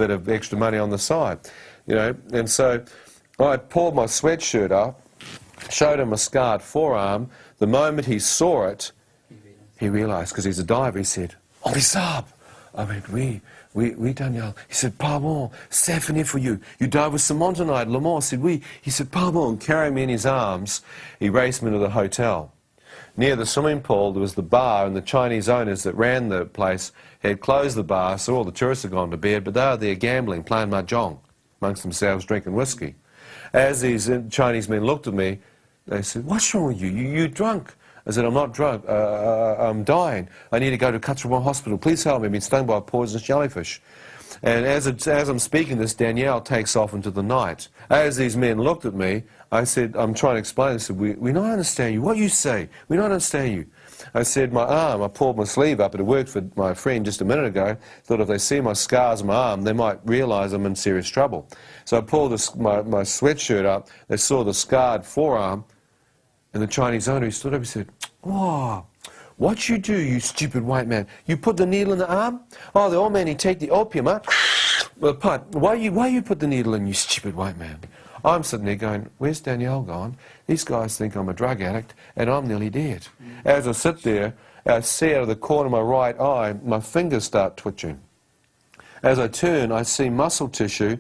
bit of extra money on the side, you know. And so I pulled my sweatshirt up, showed him a scarred forearm. The moment he saw it, he realised, because he's a diver, he said, "Oh, Bisab." I went, oui, Daniel. He said, "Pardon, c'est fini for you. You dive with Simon tonight." Le Mans said, "Oui." He said, "Pardon," carrying me in his arms. He raced me to the hotel. Near the swimming pool, there was the bar, and the Chinese owners that ran the place had closed the bar, so all the tourists had gone to bed, but they were there gambling, playing mahjong amongst themselves, drinking whiskey. As these Chinese men looked at me, they said, "What's wrong with you? You drunk?" I said, "I'm not drunk. I'm dying. I need to go to Cuttermore Hospital. Please help me. I've been stung by a poisonous jellyfish." And as I'm speaking this, Danielle takes off into the night. As these men looked at me, I said, I'm trying to explain. I said, we don't understand you. What you say? We don't understand you. I said, my arm, I pulled my sleeve up. It had worked for my friend just a minute ago. Thought if they see my scars on my arm, they might realise I'm in serious trouble. So I pulled my sweatshirt up. They saw the scarred forearm. And the Chinese owner, he stood up, he said, "Oh, what you do, you stupid white man? You put the needle in the arm? Oh, the old man, he take the opium, huh? Well, why you put the needle in, you stupid white man?" I'm sitting there going, "Where's Danielle gone? These guys think I'm a drug addict, and I'm nearly dead." As I sit there, I see out of the corner of my right eye, my fingers start twitching. As I turn, I see muscle tissue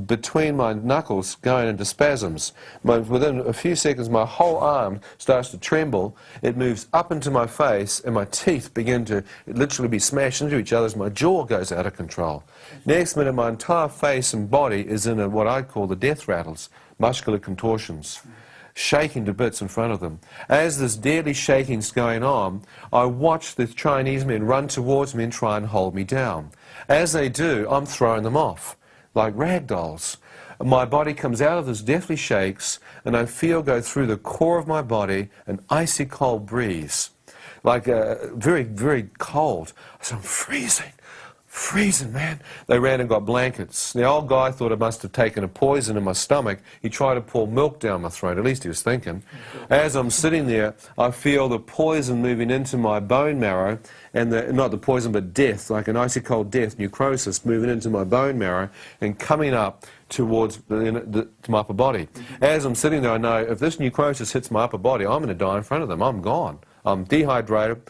between my knuckles going into spasms. Within a few seconds, my whole arm starts to tremble. It moves up into my face, and my teeth begin to literally be smashed into each other as my jaw goes out of control. Next minute, my entire face and body is in what I call the death rattles, muscular contortions, shaking to bits in front of them. As this deadly shaking's going on, I watch the Chinese men run towards me and try and hold me down. As they do, I'm throwing them off, like rag dolls. My body comes out of this deathly shakes, and I feel go through the core of my body an icy cold breeze, like very, very cold. So I'm freezing, man. They ran and got blankets. The old guy thought I must have taken a poison in my stomach. He tried to pour milk down my throat, at least he was thinking. As I'm sitting there, I feel the poison moving into my bone marrow, and not the poison, but death, like an icy cold death, necrosis, moving into my bone marrow and coming up towards to my upper body. As I'm sitting there, I know if this necrosis hits my upper body, I'm going to die in front of them. I'm gone. I'm dehydrated,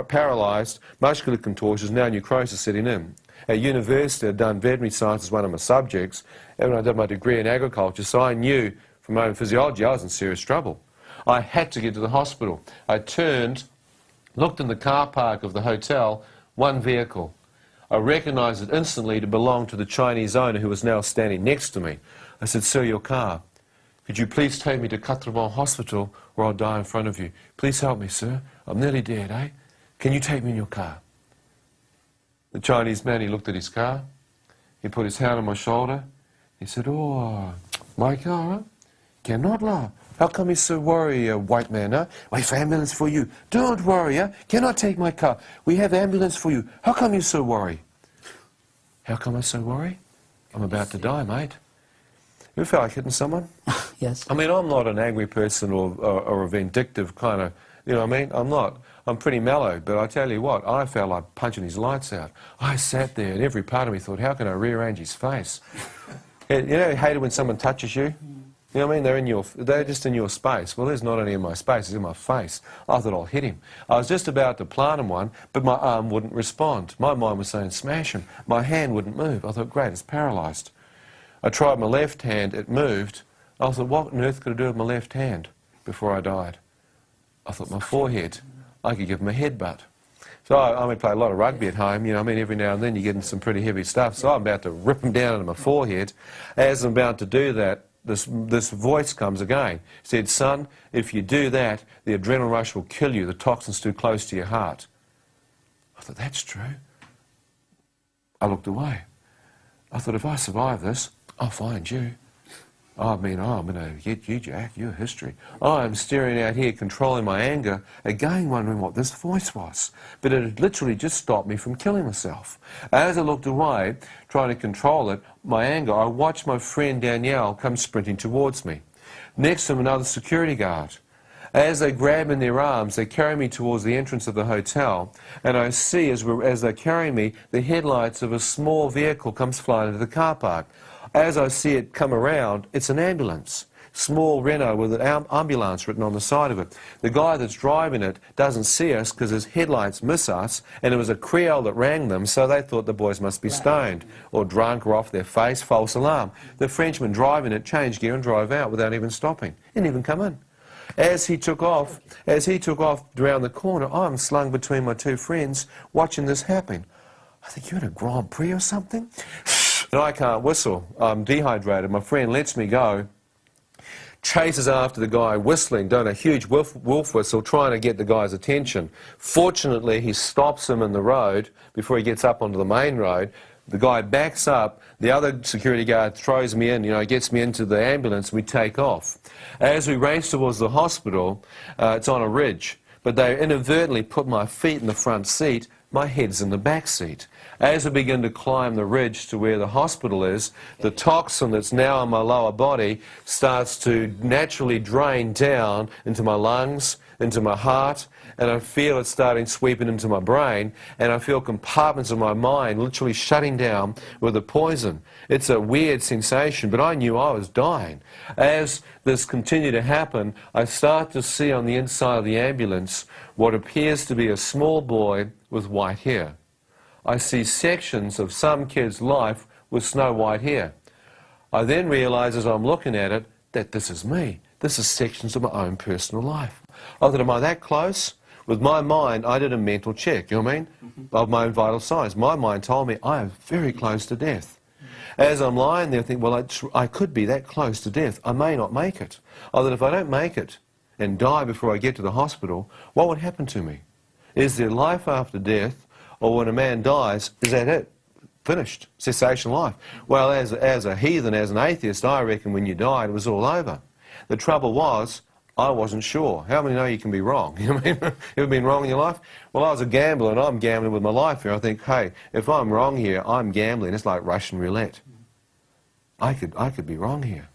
paralysed, muscular contortions, now necrosis setting in. At university, I'd done veterinary science as one of my subjects, and I did my degree in agriculture, so I knew from my own physiology I was in serious trouble. I had to get to the hospital. I turned, looked in the car park of the hotel, one vehicle. I recognised it instantly to belong to the Chinese owner who was now standing next to me. I said, "Sir, your car. Could you please take me to Cuttermore Hospital or I'll die in front of you? Please help me, sir. I'm nearly dead, eh? Can you take me in your car?" The Chinese man, he looked at his car. He put his hand on my shoulder. He said, "Oh, my car, huh? Cannot la. How come you so worried, white man, huh? We have ambulance for you. Don't worry, huh? Cannot take my car. We have ambulance for you. How come you so worried?" How come I so worried? I'm about to die, mate. You ever feel like hitting someone? Yes. I mean, I'm not an angry person or a vindictive kind of, you know what I mean? I'm not. I'm pretty mellow, but I tell you what, I felt like punching his lights out. I sat there and every part of me thought, how can I rearrange his face? You know, you hate it when someone touches you? You know what I mean? They're just in your space. Well, there's not only in my space, it's in my face. I thought I'll hit him. I was just about to plant him one, but my arm wouldn't respond. My mind was saying, smash him. My hand wouldn't move. I thought, great, it's paralysed. I tried my left hand, it moved. I thought, what on earth could I do with my left hand before I died? I thought, my forehead. I could give him a headbutt. So I play a lot of rugby at home, you know, I mean, every now and then you get in some pretty heavy stuff. So I'm about to rip him down into my forehead. As I'm about to do that, this voice comes again. It said, "Son, if you do that, the adrenaline rush will kill you. The toxin's too close to your heart." I thought, that's true. I looked away. I thought, if I survive this, I'll find you. I mean, I'm going to get you, Jack, your history. I'm staring out here, controlling my anger, again wondering what this voice was. But it had literally just stopped me from killing myself. As I looked away, trying to control it, my anger, I watched my friend Danielle come sprinting towards me. Next to him, another security guard. As they grab in their arms, they carry me towards the entrance of the hotel, and I see, as they carry me, the headlights of a small vehicle comes flying into the car park. As I see it come around, it's an ambulance. Small Renault with an ambulance written on the side of it. The guy that's driving it doesn't see us because his headlights miss us, and it was a Creole that rang them, so they thought the boys must be stoned or drunk or off their face, false alarm. The Frenchman driving it changed gear and drove out without even stopping. Didn't even come in. As he took off around the corner, I'm slung between my two friends watching this happen. I think, you're in a Grand Prix or something? And I can't whistle. I'm dehydrated. My friend lets me go, chases after the guy whistling, doing a huge wolf whistle, trying to get the guy's attention. Fortunately, he stops him in the road before he gets up onto the main road. The guy backs up, the other security guard throws me in, gets me into the ambulance, we take off. As we race towards the hospital, it's on a ridge, but they inadvertently put my feet in the front seat, my head's in the back seat. As we begin to climb the ridge to where the hospital is, the toxin that's now in my lower body starts to naturally drain down into my lungs, into my heart, and I feel it starting sweeping into my brain, and I feel compartments of my mind literally shutting down with the poison. It's a weird sensation, but I knew I was dying. As this continued to happen, I start to see on the inside of the ambulance what appears to be a small boy with white hair. I see sections of some kid's life with snow white hair. I then realize as I'm looking at it that this is me. This is sections of my own personal life. I thought, am I that close? With my mind, I did a mental check, you know what I mean, of my own vital signs. My mind told me I am very close to death. As I'm lying there, I think, well, I could be that close to death. I may not make it. I thought, if I don't make it and die before I get to the hospital, what would happen to me? Is there life after death, or when a man dies, is that it? Finished. Cessation life. Well, as a heathen, as an atheist, I reckon when you died, it was all over. The trouble was, I wasn't sure. How many know you can be wrong? You know what I mean? Ever been wrong in your life? Well, I was a gambler, and I'm gambling with my life here. I think, hey, if I'm wrong here, I'm gambling. It's like Russian roulette. I could be wrong here.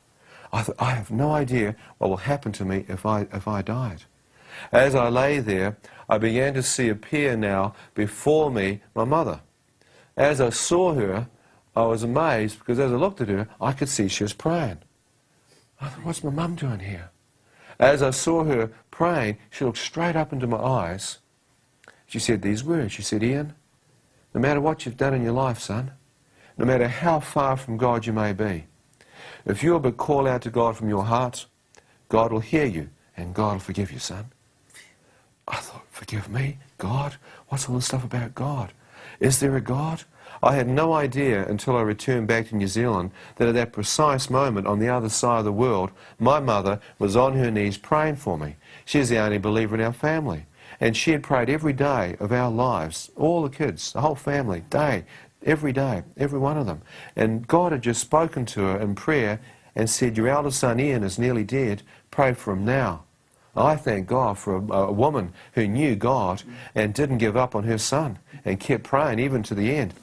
I thought, I have no idea what will happen to me if I died. As I lay there, I began to see appear now before me my mother. As I saw her, I was amazed, because as I looked at her, I could see she was praying. I thought, what's my mum doing here? As I saw her praying, she looked straight up into my eyes. She said these words. She said, Ian, no matter what you've done in your life, son, no matter how far from God you may be, if you'll but call out to God from your heart, God will hear you and God will forgive you, son. I thought, forgive me? God? What's all this stuff about God? Is there a God? I had no idea until I returned back to New Zealand that at that precise moment on the other side of the world, my mother was on her knees praying for me. She's the only believer in our family. And she had prayed every day of our lives, all the kids, the whole family, every day, every one of them. And God had just spoken to her in prayer and said, your eldest son Ian is nearly dead, pray for him now. I thank God for a woman who knew God and didn't give up on her son and kept praying even to the end.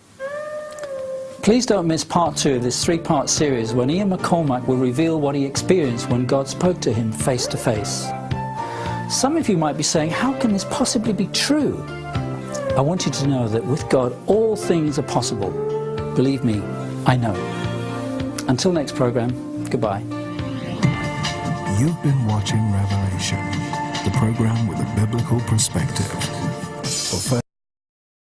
Please don't miss part 2 of this 3-part series when Ian McCormack will reveal what he experienced when God spoke to him face to face. Some of you might be saying, how can this possibly be true? I want you to know that with God all things are possible. Believe me, I know. Until next program, goodbye. You've been watching Revelation, the program with a biblical perspective.